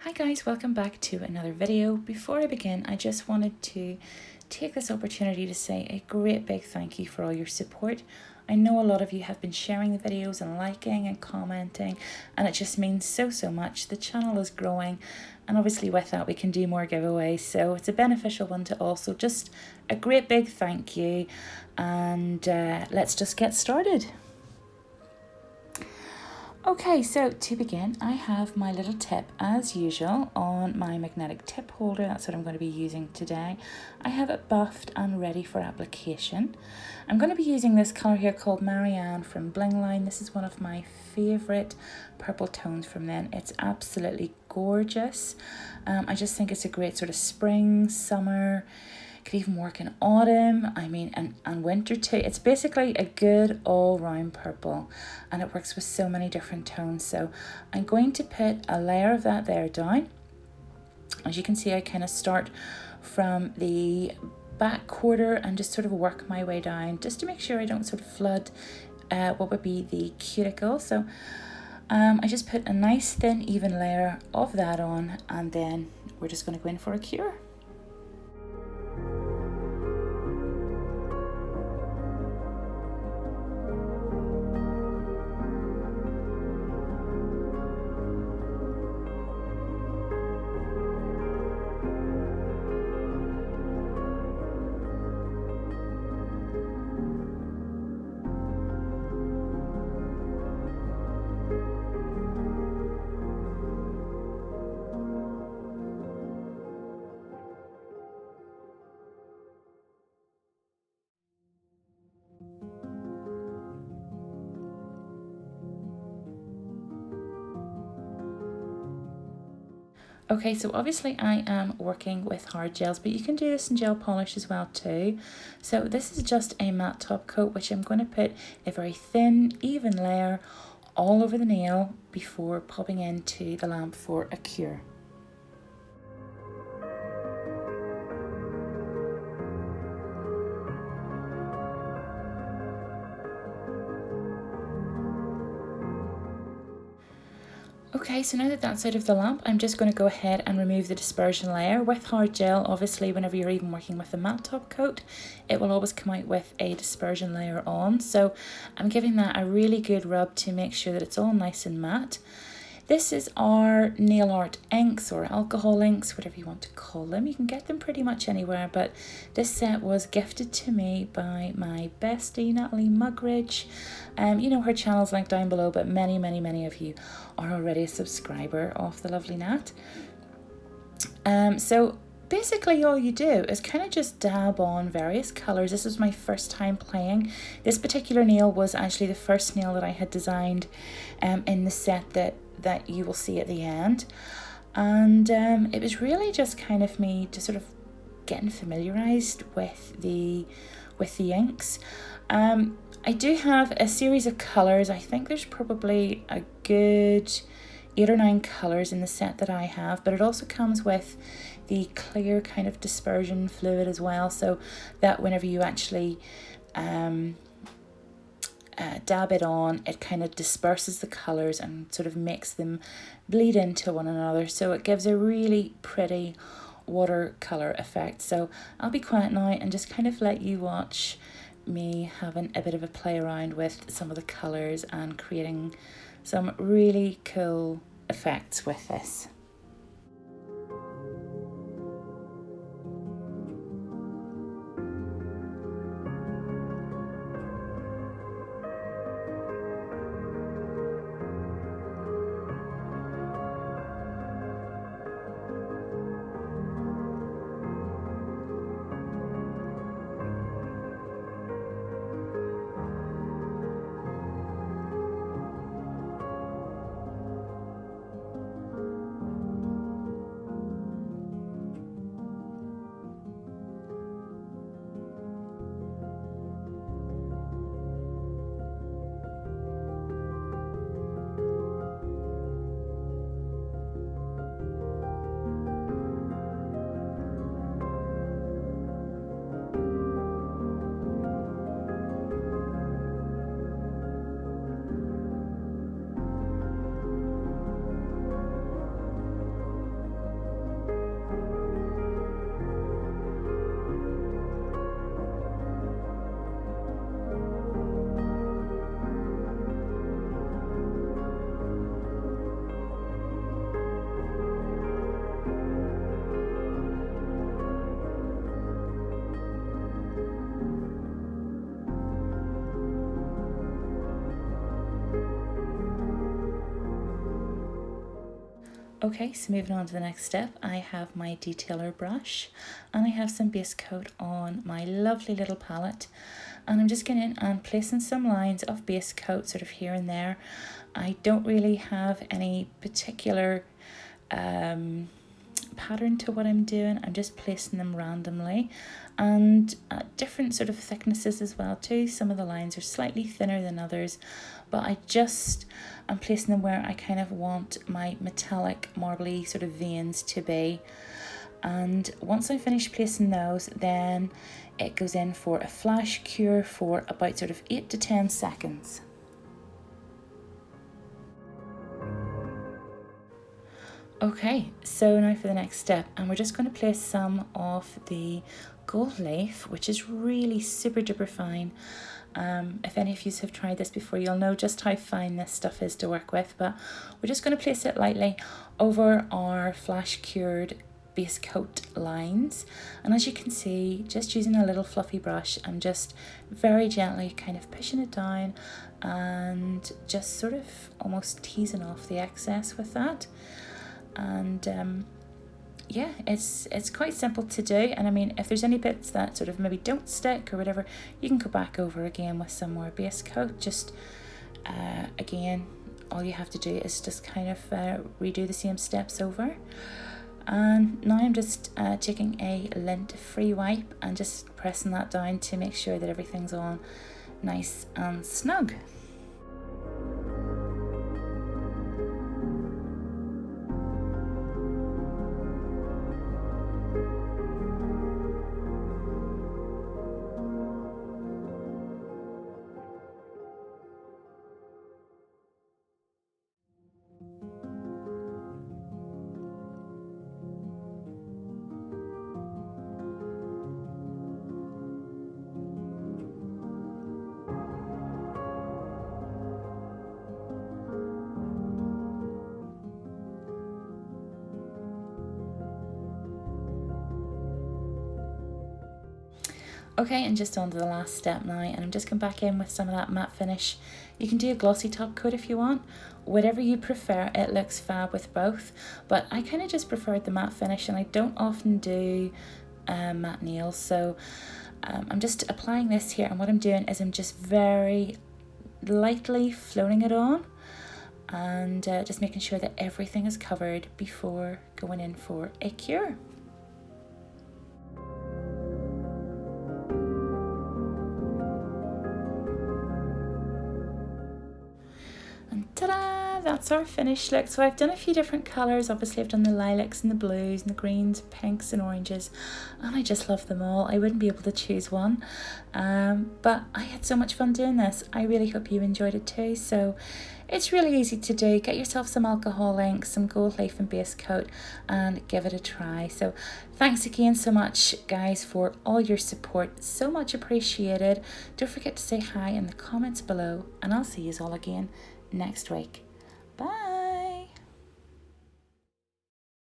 Hi guys, welcome back to another video. Before I begin, I just wanted to take this opportunity to say a great big thank you for all your support. I know a lot of you have been sharing the videos and liking and commenting, and it just means so much. The channel is growing, and obviously with that we can do more giveaways, so it's a beneficial one to all. So just a great big thank you, and let's just get started. Okay, so to begin, I have my little tip as usual on my magnetic tip holder. That's what I'm going to be using today. I have it buffed and ready for application. I'm going to be using this colour here called Marianne from Bling Line. This is one of my favourite purple tones from them. It's absolutely gorgeous. I just think it's a great sort of spring, summer, could even work in autumn, and winter too. It's basically a good all-round purple, and it works with so many different tones. So I'm going to put a layer of that there down. As you can see, I kind of start from the back quarter and just sort of work my way down just to make sure I don't sort of flood what would be the cuticle. So I just put a nice thin even layer of that on, and then we're just going to go in for a cure. Okay, so obviously I am working with hard gels, but you can do this in gel polish as well too. So this is just a matte top coat, which I'm going to put a very thin, even layer all over the nail before popping into the lamp for a cure. Okay, so now that that's out of the lamp, I'm just going to go ahead and remove the dispersion layer. With hard gel, obviously, whenever you're even working with a matte top coat, it will always come out with a dispersion layer on. So I'm giving that a really good rub to make sure that it's all nice and matte. This is our nail art inks or alcohol inks, whatever you want to call them. You can get them pretty much anywhere, but this set was gifted to me by my bestie, Natalie Mugridge. You know, her channel's linked down below, but many of you are already a subscriber of the lovely Nat. So basically all you do is kind of just dab on various colours. This was my first time playing. This particular nail was actually the first nail that I had designed in the set that you will see at the end. And it was really just kind of me just sort of getting familiarised with the inks. I do have a series of colours. I think there's probably a good 8 or 9 colours in the set that I have, but it also comes with the clear kind of dispersion fluid as well, so that whenever you actually dab it on, it kind of disperses the colours and sort of makes them bleed into one another, so it gives a really pretty watercolour effect. So I'll be quiet now and just kind of let you watch me having a bit of a play around with some of the colours and creating some really cool effects with this. Okay, so moving on to the next step, I have my detailer brush and I have some base coat on my lovely little palette, and I'm just going in and placing some lines of base coat sort of here and there. I don't really have any particular pattern to what I'm doing. I'm just placing them randomly and at different sort of thicknesses as well too. Some of the lines are slightly thinner than others, but I'm placing them where I kind of want my metallic marbly sort of veins to be. And once I finish placing those, then it goes in for a flash cure for about sort of 8 to 10 seconds. Okay, so now for the next step, and we're just going to place some of the gold leaf, which is really super duper fine. If any of you have tried this before, you'll know just how fine this stuff is to work with, but we're just going to place it lightly over our flash cured base coat lines. And as you can see, just using a little fluffy brush, I'm just very gently kind of pushing it down and just sort of almost teasing off the excess with that. And yeah, it's quite simple to do. And I mean, if there's any bits that sort of maybe don't stick or whatever, you can go back over again with some more base coat. Just again, all you have to do is just kind of redo the same steps over. And now I'm just taking a lint free wipe and just pressing that down to make sure that everything's on nice and snug. Okay, and just on to the last step now, and I'm just going back in with some of that matte finish. You can do a glossy top coat if you want, whatever you prefer. It looks fab with both, but I kind of just preferred the matte finish, and I don't often do matte nails, so I'm just applying this here, and what I'm doing is I'm just very lightly floating it on and just making sure that everything is covered before going in for a cure. Ta-da! That's our finished look. So I've done a few different colours. Obviously I've done the lilacs and the blues and the greens, pinks and oranges, and I just love them all. I wouldn't be able to choose one, but I had so much fun doing this. I really hope you enjoyed it too. So it's really easy to do. Get yourself some alcohol ink, some gold leaf and base coat, and give it a try. So thanks again so much guys for all your support. So much appreciated. Don't forget to say hi in the comments below, and I'll see you all again next week. Bye.